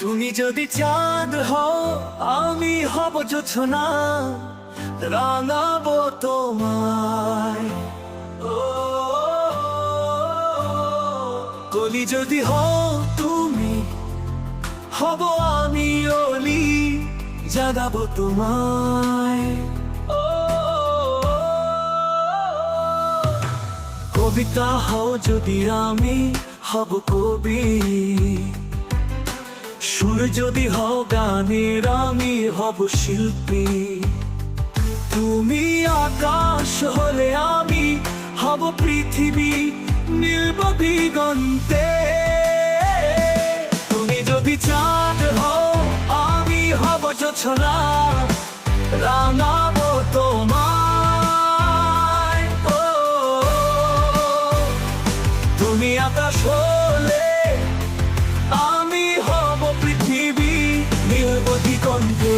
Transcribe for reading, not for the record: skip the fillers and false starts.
তুমি যদি চাঁদ হও আমি হব জোছনা, রাঙাবো তোমায়। ও কলি যদি হও তুমি, হব আমি অলি, জাগাবো তোমায়। কবিতা হও যদি আমি, হব কবি। সুর যদি হও গানের আমি, হব শিল্পী। তুমি আকাশ হলে আমি, হব পৃথিবী নীল দিগন্তে। তুমি যদি চাঁদ হও আমি হব জোছনা, রাঙাবো তোমায়। ও তুমি আকাশ হলে আমি হব পৃথিবী নীল দিগন্তে।